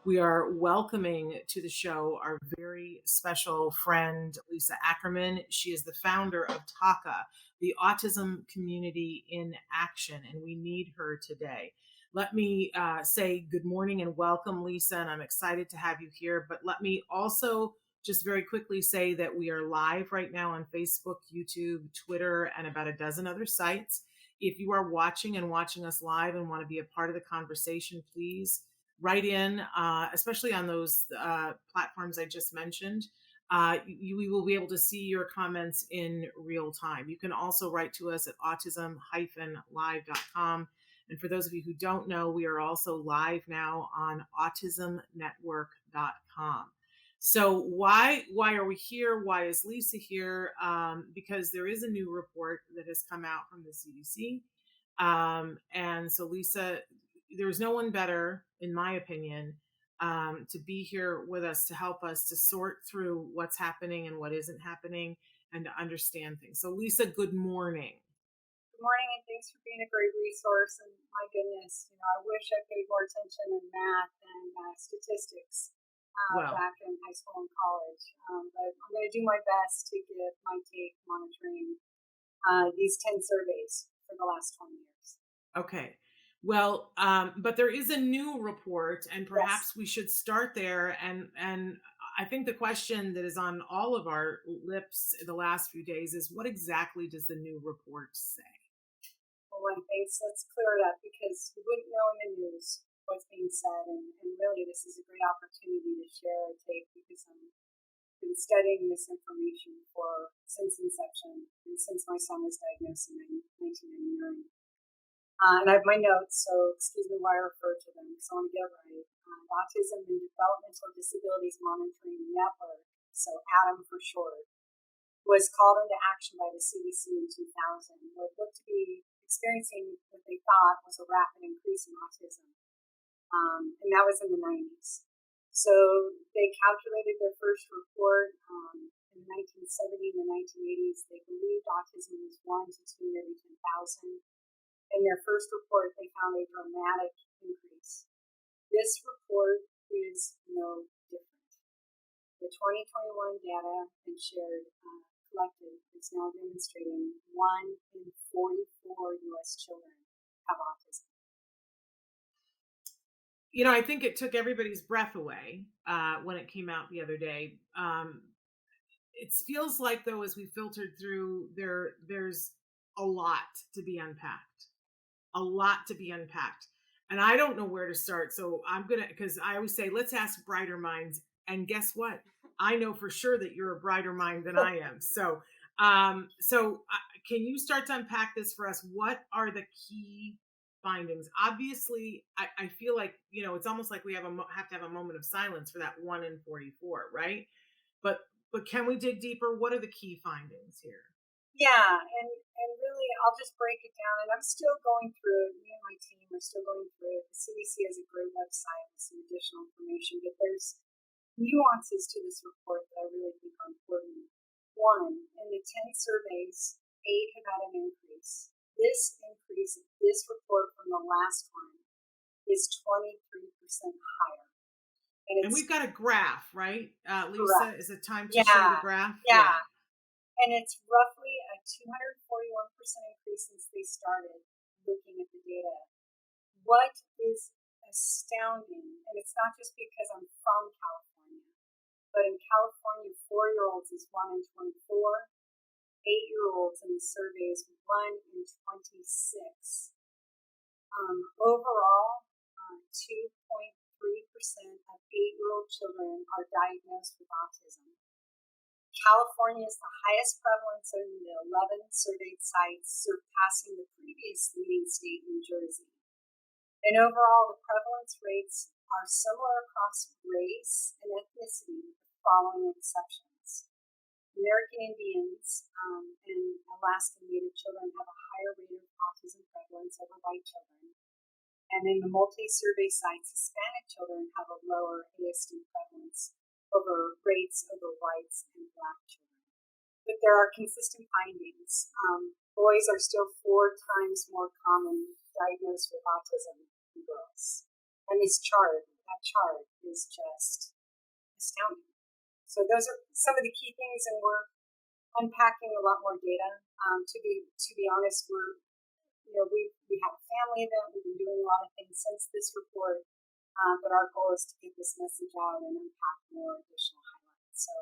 We are welcoming to the show our very special friend, Lisa Ackerman. She is the founder of TACA, the Autism Community in Action, and we need her today. Let me say good morning and welcome, Lisa, and I'm excited to have you here. But let me also just very quickly say that we are live right now on Facebook, YouTube, Twitter, and about a dozen other sites. If you are watching us live and want to be a part of the conversation, please write in, especially on those platforms I just mentioned. We will be able to see your comments in real time. You can also write to us at autism-live.com. And for those of you who don't know, we are also live now on autismnetwork.com. So why are we here? Why is Lisa here? Because there is a new report that has come out from the CDC. And so Lisa, there's no one better, in my opinion, to be here with us to help us to sort through what's happening and what isn't happening and to understand things. So Lisa, good morning. Good morning, and thanks for being a great resource. And my goodness, I wish I paid more attention in math and statistics back in high school and college. But I'm going to do my best to give my take monitoring these 10 surveys for the last 20 years. Okay. Well, but there is a new report, and perhaps we should start there. And I think the question that is on all of our lips the last few days is, what exactly does the new report say? Well, let's clear it up, because we wouldn't know in the news what's being said. And really, this is a great opportunity to share a take, because I've been studying this information since inception and since my son was diagnosed in 1999. And I have my notes, so excuse me why I refer to them, so I want to get it right. Autism and Developmental Disabilities Monitoring Network, so ADDM for short, was called into action by the CDC in 2000, where it looked to be experiencing what they thought was a rapid increase in autism. And that was in the 90s. So they calculated their first report in the 1970s and the 1980s. They believed autism was 1 to 2 in every 10,000. In their first report, they found a dramatic increase. This report is no different. The 2021 data and shared collected is now demonstrating 1 in 44 U.S. children have autism. I think it took everybody's breath away when it came out the other day. It feels like, though, as we filtered through, there's a lot to be unpacked. And I don't know where to start. So because I always say, let's ask brighter minds. And guess what? I know for sure that you're a brighter mind than I am. So can you start to unpack this for us? What are the key findings? Obviously, I feel like, it's almost like we have to have a moment of silence for that 1 in 44, right? But can we dig deeper? What are the key findings here? Yeah, and really, I'll just break it down. And I'm still going through it. Me and my team are still going through it. The CDC has a great website with some additional information, but there's nuances to this report that I really think are important. 1, in the 10 surveys, 8 have had an increase. This increase, this report from the last one, is 23% higher. And we've got a graph, right? Lisa, correct. Is it time to show the graph? Yeah. And it's roughly a 241% increase since they started looking at the data. What is astounding, and it's not just because I'm from California, but in California, 4-year-olds is 1 in 24, 8-year-olds in the survey is 1 in 26. Overall, 2.3% of 8-year-old children are diagnosed with autism. California is the highest prevalence in the 11 surveyed sites, surpassing the previous leading state, New Jersey. And overall, the prevalence rates are similar across race and ethnicity, with the following exceptions. American Indians and Alaskan Native children have a higher rate of autism prevalence over white children. And in the multi-survey sites, Hispanic children have a lower ASD prevalence over rates over whites and Black children. But there are consistent findings. Boys are still 4 times more common diagnosed with autism than girls. And that chart is just astounding. So those are some of the key things, and we're unpacking a lot more data. To be honest, we have a family event. We've been doing a lot of things since this report, but our goal is to get this message out and unpack more additional highlights. So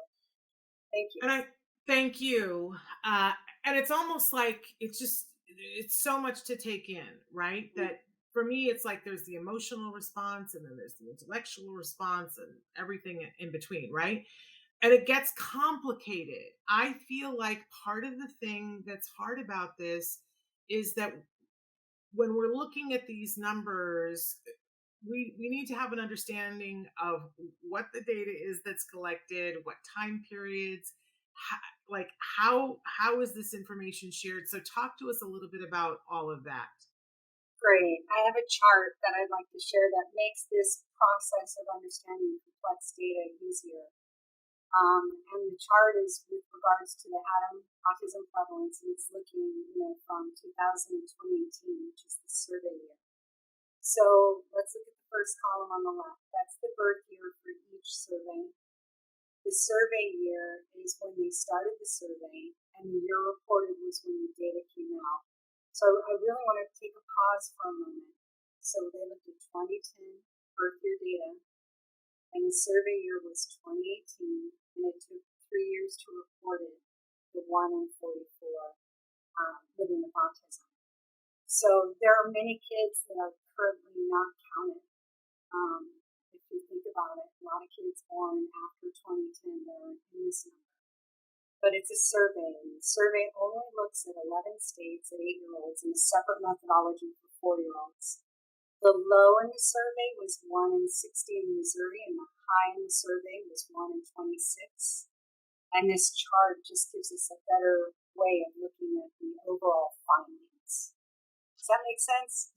thank you. And I thank you. And it's almost like it's so much to take in, right? Mm-hmm. That for me, it's like there's the emotional response and then there's the intellectual response and everything in between, right? And it gets complicated. I feel like part of the thing that's hard about this is that when we're looking at these numbers, we need to have an understanding of what the data is that's collected, what time periods, how is this information shared. So talk to us a little bit about all of that. Great. I have a chart that I'd like to share that makes this process of understanding complex data easier. And the chart is with regards to the Autism Prevalence, and it's looking, from 2000 to 2018, which is the survey year. So let's look at the first column on the left. That's the birth year for each survey. The survey year is when they started the survey, and the year reported was when the data came out. So I really want to take a pause for a moment. So they looked at 2010 birth year data, and the survey year was 2018, and it took 3 years to report it, the 1 in 44 living with autism. So there are many kids that are currently not counted. If you think about it, a lot of kids born after 2010 that are in this number. But it's a survey, and the survey only looks at 11 states at 8-year-olds and a separate methodology for 4-year-olds. The low in the survey was 1 in 60 in Missouri, and the high in the survey was 1 in 26. And this chart just gives us a better way of looking at the overall findings. Does that make sense?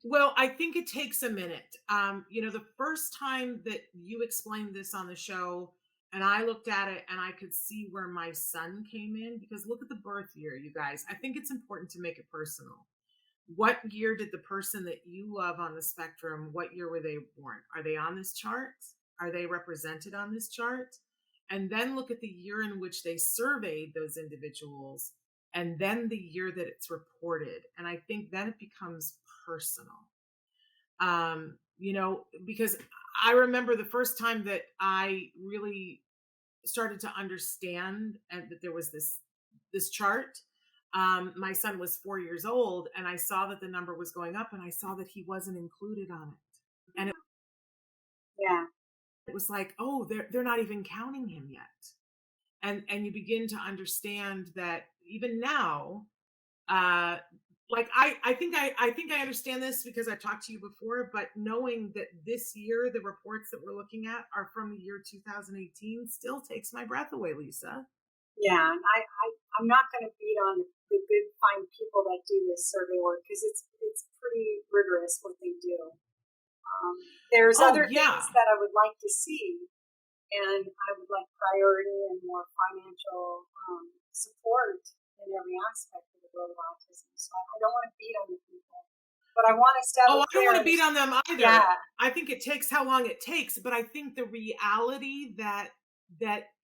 Well, I think it takes a minute. The first time that you explained this on the show, and I looked at it and I could see where my son came in, because look at the birth year, you guys. I think it's important to make it personal. What year did the person that you love on the spectrum, what year were they born? Are they on this chart? Are they represented on this chart? And then look at the year in which they surveyed those individuals, and then the year that it's reported. And I think then it becomes personal. Because I remember the first time that I really started to understand and that there was this chart. My son was 4 years old, and I saw that the number was going up, and I saw that he wasn't included on it. And it was like, oh, they're not even counting him yet. And you begin to understand that even now, I think I understand this because I've talked to you before, but knowing that this year, the reports that we're looking at are from the year 2018 still takes my breath away, Lisa. Yeah, and I'm not going to beat on the good, fine people that do this survey work, because it's pretty rigorous what they do. There's other things that I would like to see, and I would like priority and more financial support in every aspect of the world of autism. So I don't want to beat on the people, but I want us to have I don't want to beat on them either. Yeah. I think it takes how long it takes, but I think the reality that that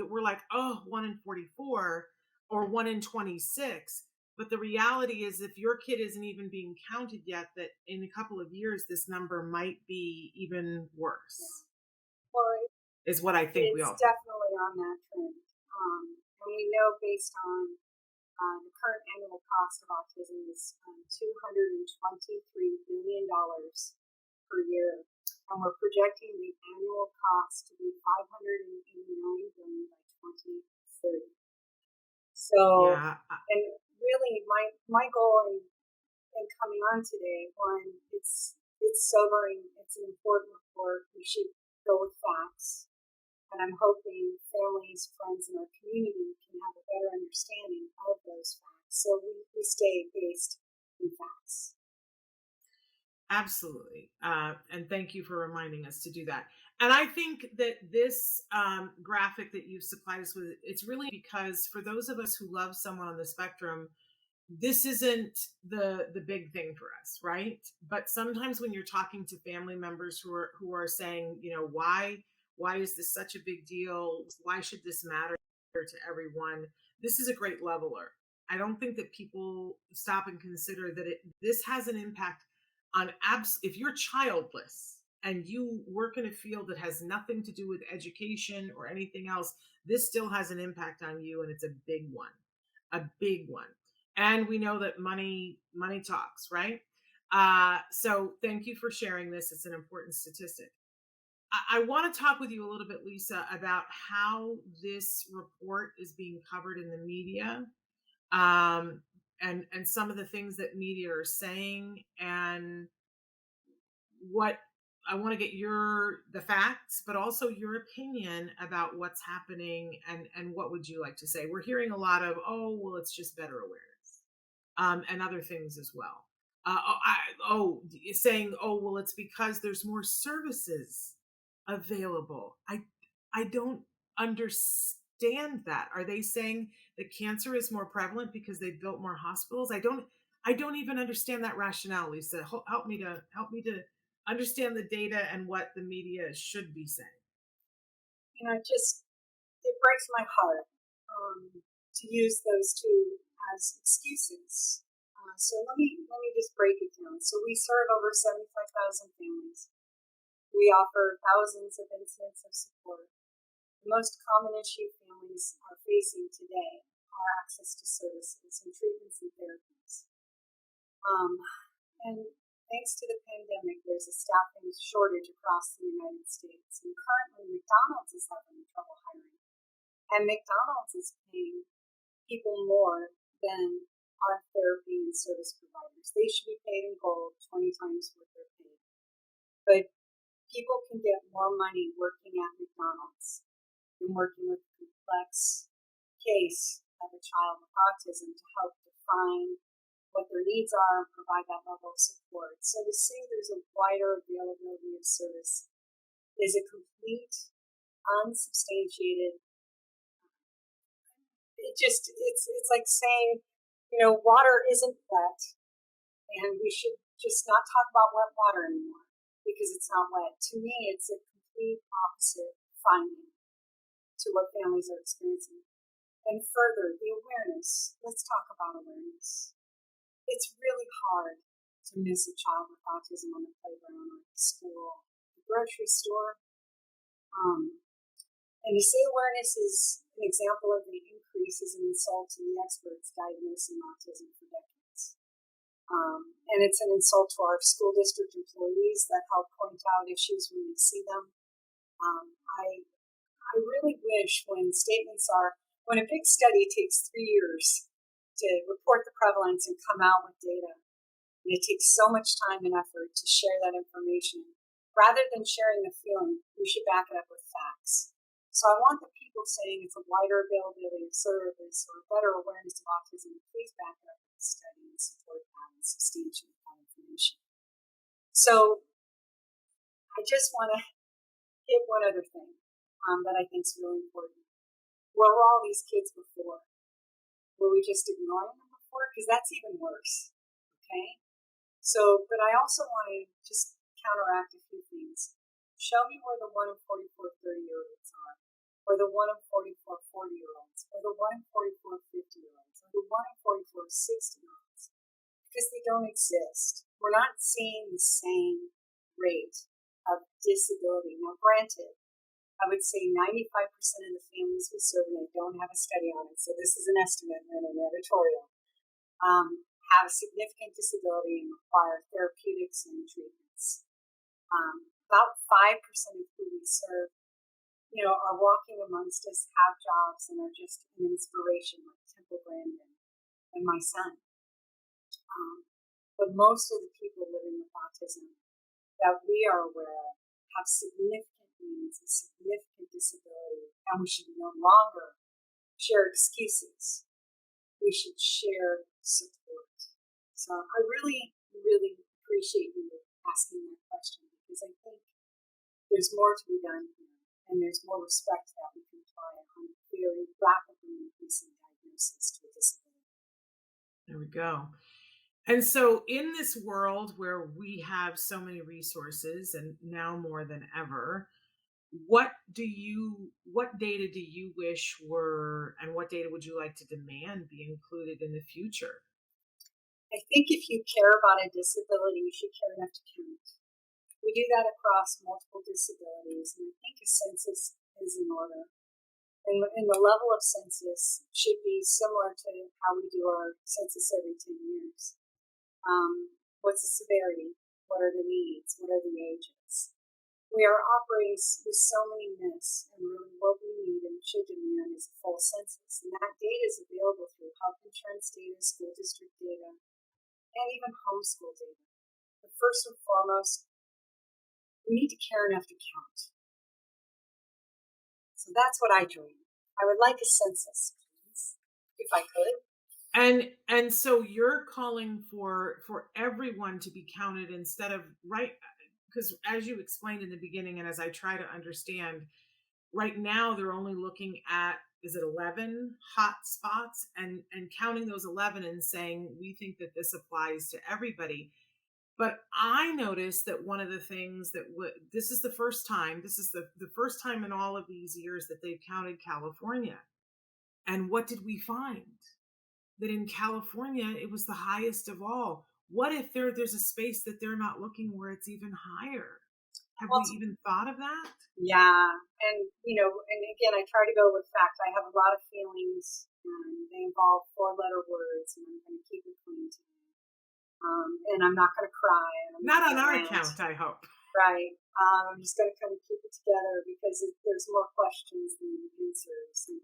we're like, 1 in 44 or 1 in 26. But the reality is, if your kid isn't even being counted yet, that in a couple of years, this number might be even worse. Yeah. Well, is what I think we all think. It's definitely on that trend. And we know based on the current annual cost of autism is $223 billion per year. And we're projecting the annual cost to be $589 billion by 2030. So, and really, my goal in coming on today, one, it's sobering. It's an important report. We should go with facts, and I'm hoping families, friends, and our community can have a better understanding of those facts. So we stay based in facts. Absolutely. And thank you for reminding us to do that. And I think that this graphic that you've supplied us with, it's really because for those of us who love someone on the spectrum, this isn't the big thing for us, right? But sometimes when you're talking to family members who are saying, why is this such a big deal? Why should this matter to everyone? This is a great leveler. I don't think that people stop and consider that this has an impact on if you're childless and you work in a field that has nothing to do with education or anything else, this still has an impact on you, and it's a big one, a big one. And we know that money talks, right? So thank you for sharing this. It's an important statistic. I want to talk with you a little bit, Lisa, about how this report is being covered in the media, and some of the things that media are saying, and what I want to get the facts, but also your opinion about what's happening, and what would you like to say? We're hearing a lot of, oh, well, it's just better awareness, and other things as well. Saying, oh, well, it's because there's more services available. I don't understand that. Are they saying that cancer is more prevalent because they built more hospitals? I don't even understand that rationale, Lisa. Help me to understand the data and what the media should be saying. It breaks my heart to use those two as excuses. So let me just break it down. So we serve over 75,000 families. We offer thousands of incidents of support. The most common issue families are facing today are access to services and treatments and therapies. And thanks to the pandemic, there's a staffing shortage across the United States. And currently, McDonald's is having trouble hiring. And McDonald's is paying people more than our therapy and service providers. They should be paid in gold 20 times what they're paid. But people can get more money working at McDonald's than working with a complex case of a child with autism to help define what their needs are and provide that level of support. So to say there's a wider availability of service is a complete, unsubstantiated. It's like saying, water isn't wet, and we should just not talk about wet water anymore because it's not wet. To me, it's a complete opposite finding to what families are experiencing. And further, the awareness. Let's talk about awareness. It's really hard to miss a child with autism on the playground or at the school, the grocery store. And to say awareness is an example of the increase is an insult to the experts diagnosing autism for decades. And it's an insult to our school district employees that help point out issues when we see them. I really wish when a big study takes 3 years to report the prevalence and come out with data, and it takes so much time and effort to share that information, rather than sharing the feeling, we should back it up with facts. So I want the people saying it's a wider availability of service or better awareness of autism, please back it up with the study and support that and substantiate that information. So I just want to hit one other thing that I think is really important. Where were all these kids before? Were we just ignoring them before? Because that's even worse, okay? So, but I also want to just counteract a few things. Show me where the 1 in 44 30-year-olds are, or the 1 in 44 40-year-olds, or the 1 in 44 50-year-olds, or the 1 in 44 60-year-olds, because they don't exist. We're not seeing the same rate of disability. Now, granted, I would say 95% of the families we serve, and I don't have a study on it, so this is an estimate and an editorial, have a significant disability and require therapeutics and treatments. About 5% of who we serve, are walking amongst us, have jobs, and are just an inspiration, like Temple Brandon and my son. But most of the people living with autism that we are aware of have significant needs, a significant disability, and we should no longer share excuses. We should share support. So I really, really appreciate you asking that question, because I think there's more to be done here, and there's more respect that we can apply on a very rapidly increasing diagnosis to a disability. There we go. And so, in this world where we have so many resources, and now more than ever, what data do you wish were, and what data would you like to demand be included in the future? I think if you care about a disability, you should care enough to count. We do that across multiple disabilities, and I think a census is in order. And the level of census should be similar to how we do our census every 10 years. What's the severity? What are the needs? What are the ages? We are operating with so many myths, and really what we need and should demand is a full census. And that data is available through health insurance data, school district data, and even homeschool data. But first and foremost, we need to care enough to count. So that's what I dream. I would like a census, please, if I could. And so you're calling for everyone to be counted instead of, right, because as you explained in the beginning, and as I try to understand, right now they're only looking at, is it 11 hot spots, and counting those 11 and saying we think that this applies to everybody. But I noticed that one of the things that this is the first time, the first time in all of these years that they've counted California. And what did we find? That in California, it was the highest of all. What if there's a space that they're not looking where it's even higher? Have we even thought of that? Yeah. And, and again, I try to go with facts. I have a lot of feelings, and they involve 4-letter words, and I'm going to keep it clean today. And I'm not going to cry. And I'm not on our account, I hope. Right. I'm just going to kind of keep it together because there's more questions than answers. And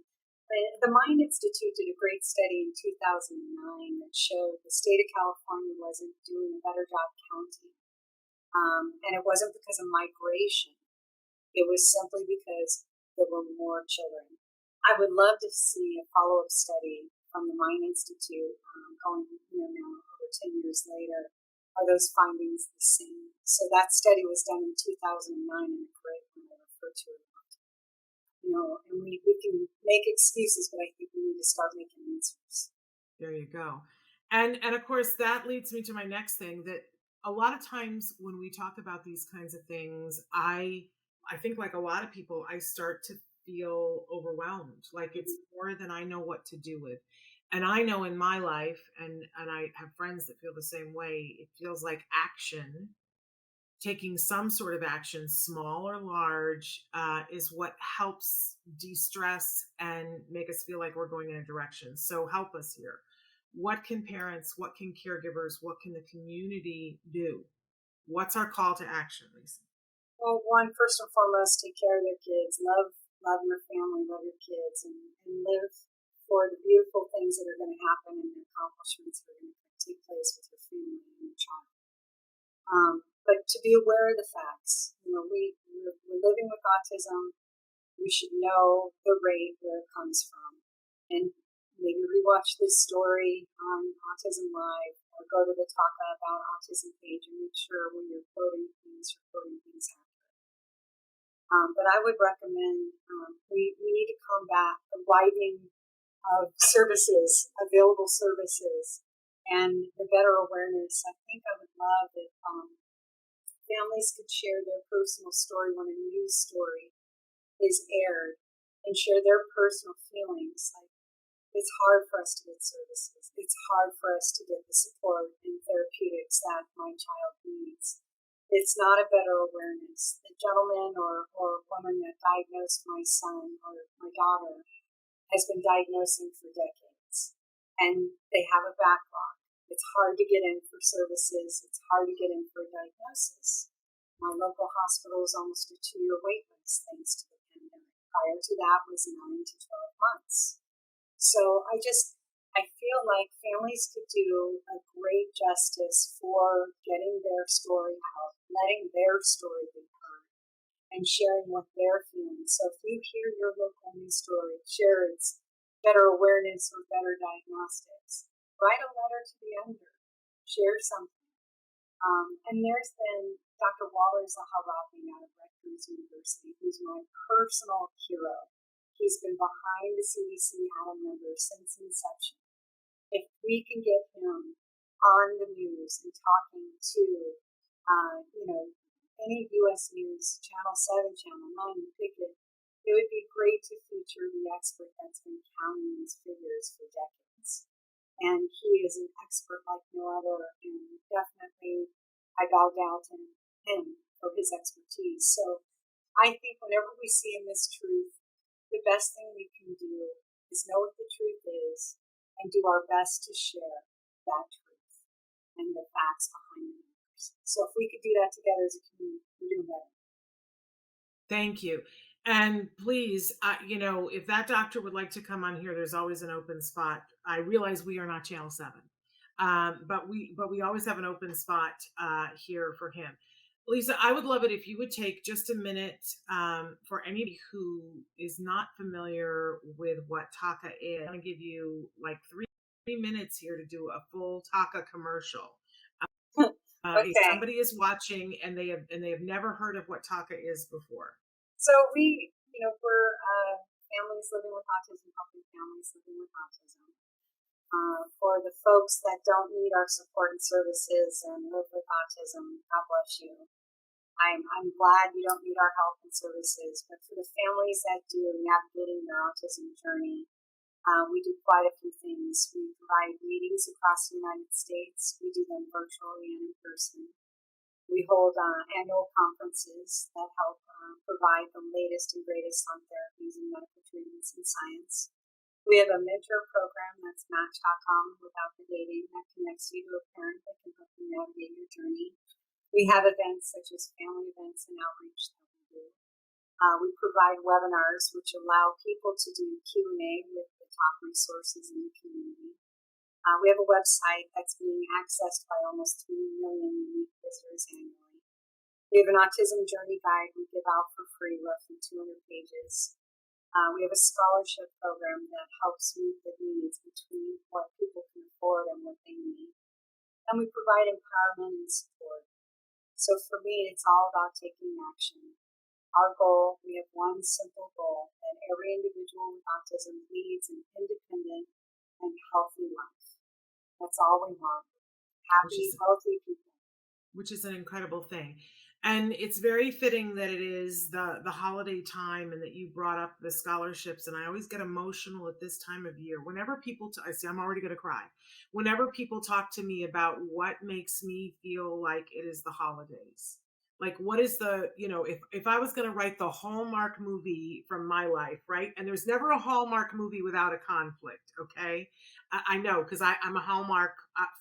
the Mind Institute did a great study in 2009 that showed the state of California wasn't doing a better job counting. And it wasn't because of migration. It was simply because there were more children. I would love to see a follow-up study from the Mind Institute going, now over 10 years later. Are those findings the same? So that study was done in 2009 in the curriculum I referred to it. And we can make excuses, but I think we need to start making answers. There you go. And of course, that leads me to my next thing, that a lot of times when we talk about these kinds of things, I think, like a lot of people, I start to feel overwhelmed, like it's more than I know what to do with. And I know in my life, and I have friends that feel the same way, it feels like action, taking some sort of action, small or large, is what helps de-stress and make us feel like we're going in a direction. So help us here. What can parents, what can caregivers, what can the community do? What's our call to action, Lisa? Well, one, first and foremost, take care of their kids. Love your family, love your kids, and live for the beautiful things that are going to happen and the accomplishments that are going to take place with your family and your child. But to be aware of the facts, we're living with autism. We should know the rate where it comes from, and maybe rewatch this story on Autism Live, or go to the TACA About Autism page and make sure when you're quoting things accurate. But I would recommend we need to combat the widening of services, available services, and the better awareness. I think I would love if families could share their personal story when a news story is aired, and share their personal feelings. Like, it's hard for us to get services. It's hard for us to get the support and therapeutics that my child needs. It's not a better awareness. The gentleman or woman that diagnosed my son or my daughter has been diagnosing for decades, and they have a backlog. It's hard to get in for services. It's hard to get in for a diagnosis. My local hospital is almost a 2-year wait list thanks to the pandemic. Prior to that was 9 to 12 months. So I feel like families could do a great justice for getting their story out, letting their story be heard, and sharing what they're feeling. So if you hear your local news story, share its better awareness or better diagnostics. Write a letter to the editor. Share something. And there's been Dr. Walter Zaharati out of Rutgers University, who's my personal hero. He's been behind the CDC ADDM numbers since inception. If we can get him on the news and talking to, any U.S. news, Channel 7, Channel 9, you pick it. It would be great to feature the expert that's been counting these figures for decades. And he is an expert like no other, and definitely I bow down to him for his expertise. So I think whenever we see a mistruth, the best thing we can do is know what the truth is and do our best to share that truth and the facts behind the numbers. So if we could do that together as a community, we're doing better. Thank you. And please, if that doctor would like to come on here, there's always an open spot. I realize we are not Channel 7, but we always have an open spot here for him. Lisa, I would love it if you would take just a minute for anybody who is not familiar with what TACA is. I'm going to give you like 3 minutes here to do a full TACA commercial. Okay. If somebody is watching and they have never heard of what TACA is before. So we're families living with autism, helping families living with autism. For the folks that don't need our support and services and live with autism, God bless you. I'm glad you don't need our help and services, but for the families that do, navigating their autism journey, we do quite a few things. We provide meetings across the United States. We do them virtually and in person. We hold annual conferences that help provide the latest and greatest on therapies and medical treatments and science. We have a mentor program that's Match.com without the dating that connects you to a parent that can help you navigate your journey. We have events such as family events and outreach that we do. We provide webinars which allow people to do Q&A with the top resources in the community. We have a website that's being accessed by almost 3 million unique visitors annually. We have an autism journey guide we give out for free, roughly 200 pages. We have a scholarship program that helps meet the needs between what people can afford and what they need. And we provide empowerment and support. So for me, it's all about taking action. Our goal, we have one simple goal, that every individual with autism leads an independent and healthy life. That's all we want. Happy, healthy people. Which is an incredible thing. And it's very fitting that it is the holiday time and that you brought up the scholarships. And I always get emotional at this time of year. Whenever people, I see I'm already going to cry. Whenever people talk to me about what makes me feel like it is the holidays. Like what is if I was going to write the Hallmark movie from my life, right? And there's never a Hallmark movie without a conflict, okay? I know, because I'm a Hallmark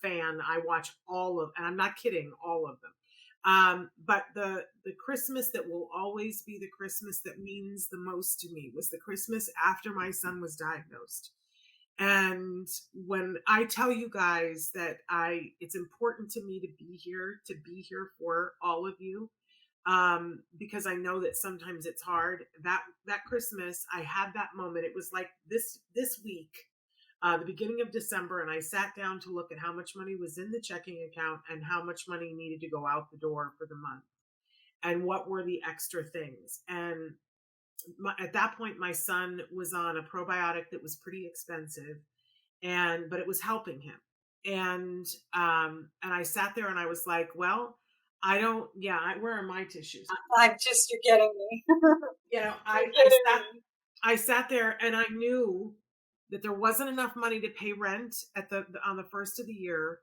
fan. I watch and I'm not kidding, all of them. But the Christmas that will always be the Christmas that means the most to me was the Christmas after my son was diagnosed. And when I tell you guys that it's important to me to be here for all of you, because I know that sometimes it's hard. That Christmas, I had that moment. It was like this week, the beginning of December, and I sat down to look at how much money was in the checking account and how much money needed to go out the door for the month, and what were the extra things. And at that point, my son was on a probiotic that was pretty expensive, but it was helping him. And I sat there and I was like, well, where are my tissues? You're getting me. I sat there and I knew that there wasn't enough money to pay rent on the first of the year,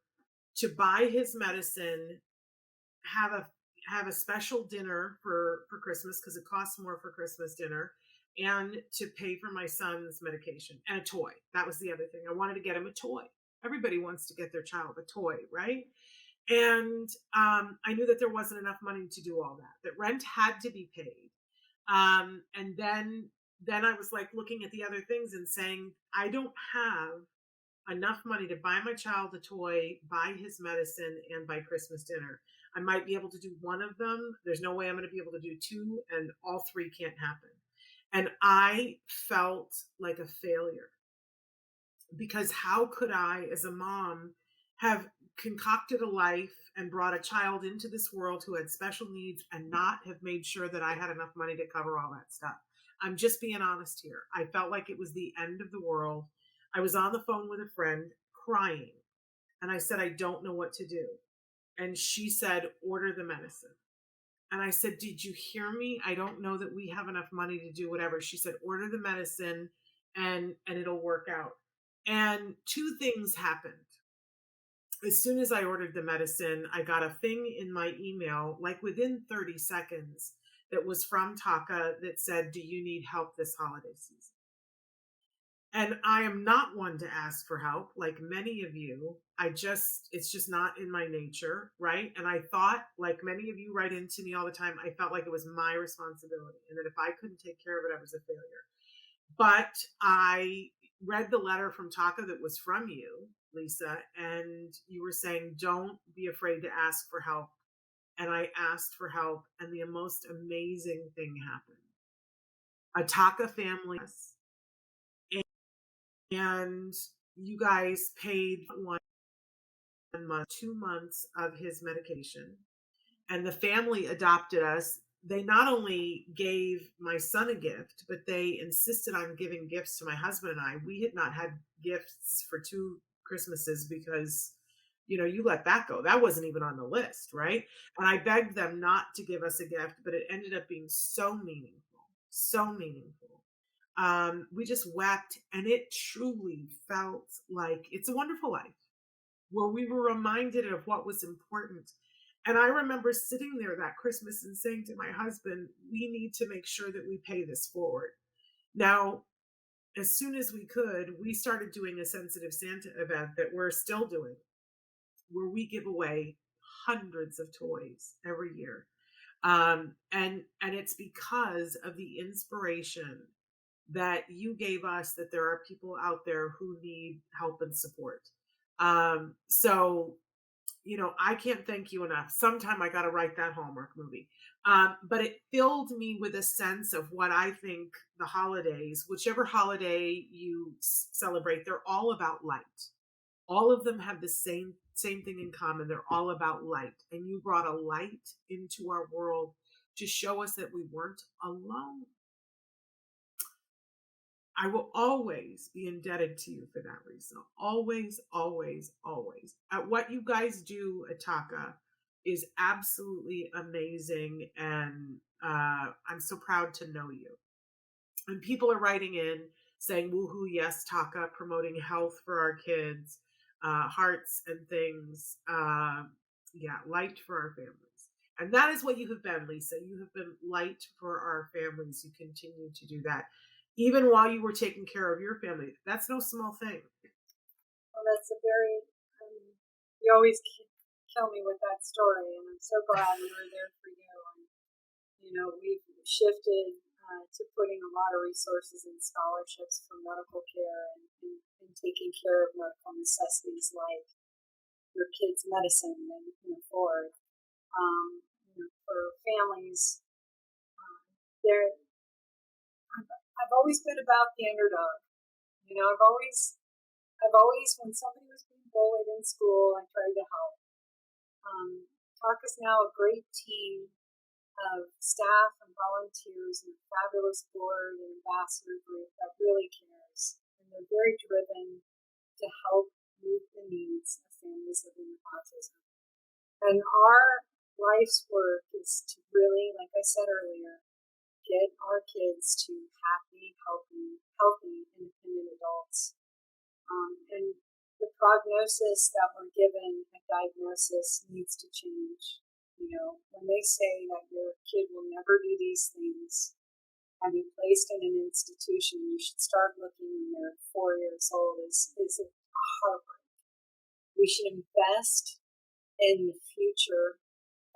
to buy his medicine, have a special dinner for Christmas, because it costs more for Christmas dinner, and to pay for my son's medication and a toy. That was the other thing. I wanted to get him a toy. Everybody wants to get their child a toy, right? And I knew that there wasn't enough money to do all that rent had to be paid. And then I was like looking at the other things and saying, I don't have enough money to buy my child a toy, buy his medicine, and buy Christmas dinner. I might be able to do one of them. There's no way I'm going to be able to do two, and all three can't happen. And I felt like a failure, because how could I, as a mom, have concocted a life and brought a child into this world who had special needs and not have made sure that I had enough money to cover all that stuff? I'm just being honest here. I felt like it was the end of the world. I was on the phone with a friend crying. And I said, I don't know what to do. And she said, order the medicine. And I said, did you hear me? I don't know that we have enough money to do whatever. She said, order the medicine and it'll work out. And two things happened. As soon as I ordered the medicine, I got a thing in my email, like within 30 seconds, that was from TACA that said, do you need help this holiday season? And I am not one to ask for help, like many of you. It's just not in my nature, right? And I thought, like many of you write into me all the time, I felt like it was my responsibility and that if I couldn't take care of it, I was a failure. But I read the letter from TACA that was from you, Lisa, and you were saying, don't be afraid to ask for help. And I asked for help, and the most amazing thing happened. A TACA family, and you guys paid 1 month, 2 months of his medication, and the family adopted us. They not only gave my son a gift, but they insisted on giving gifts to my husband and I. We had not had gifts for 2 Christmases because, you let that go. That wasn't even on the list, right? And I begged them not to give us a gift, but it ended up being so meaningful, so meaningful. We just wept, and it truly felt like It's a Wonderful Life, where we were reminded of what was important. And I remember sitting there that Christmas and saying to my husband, we need to make sure that we pay this forward. Now, as soon as we could, we started doing a Sensitive Santa event that we're still doing, where we give away hundreds of toys every year. And it's because of the inspiration that you gave us, that there are people out there who need help and support. So, I can't thank you enough. Sometime I got to write that Hallmark movie. But it filled me with a sense of what I think the holidays, whichever holiday you celebrate, they're all about light. All of them have the same thing in common. They're all about light. And you brought a light into our world to show us that we weren't alone. I will always be indebted to you for that reason. Always, always, always. What you guys do at TACA is absolutely amazing. And I'm so proud to know you. And people are writing in saying, woohoo, yes, TACA, promoting health for our kids, hearts and things. Light for our families. And that is what you have been, Lisa. You have been light for our families. You continue to do that. Even while you were taking care of your family. That's no small thing. Well, that's a very, you always kill me with that story, and I'm so glad we were there for you. And, we've shifted to putting a lot of resources and scholarships for medical care and taking care of medical necessities like your kids' medicine that you can afford. For families, I've always been about the underdog. I've always, when somebody was being bullied in school, I tried to help. TACA is now a great team of staff and volunteers and a fabulous board and ambassador group that really cares. And they're very driven to help meet the needs of families living with autism. And our life's work is to really, like I said earlier, get our kids to happy, healthy, independent adults. And the prognosis that we're given at diagnosis needs to change. When they say that your kid will never do these things and be placed in an institution, you should start looking when they're 4 years old is a heartbreak. We should invest in the future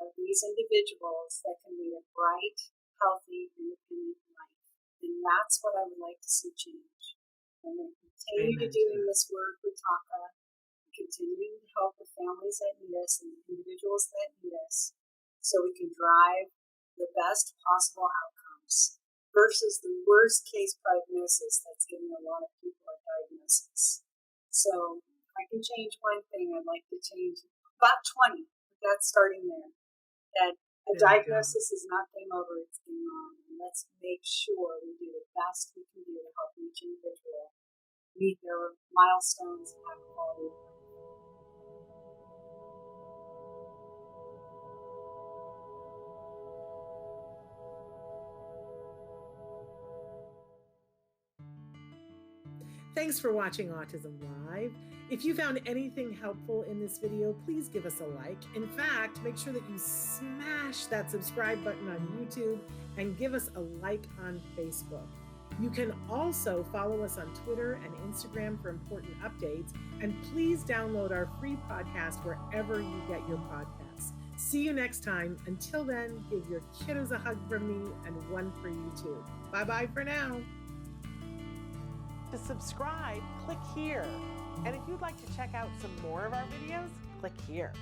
of these individuals that can lead a bright, healthy, independent life. And that's what I would like to see change. I'm going to continue to doing this work with TACA, continue to help the families that need us and the individuals that need us, so we can drive the best possible outcomes versus the worst case prognosis that's giving a lot of people a diagnosis. So if I can change one thing, I'd like to change about 20, but that's starting there. That a diagnosis is not game over, it's game on. And let's make sure we do the best we can do to help each individual meet their milestones and have quality. Thanks for watching Autism Live. If you found anything helpful in this video, please give us a like. In fact, make sure that you smash that subscribe button on YouTube and give us a like on Facebook. You can also follow us on Twitter and Instagram for important updates. And please download our free podcast wherever you get your podcasts. See you next time. Until then, give your kiddos a hug from me and one for you too. Bye-bye for now. To subscribe, click here. And if you'd like to check out some more of our videos, click here.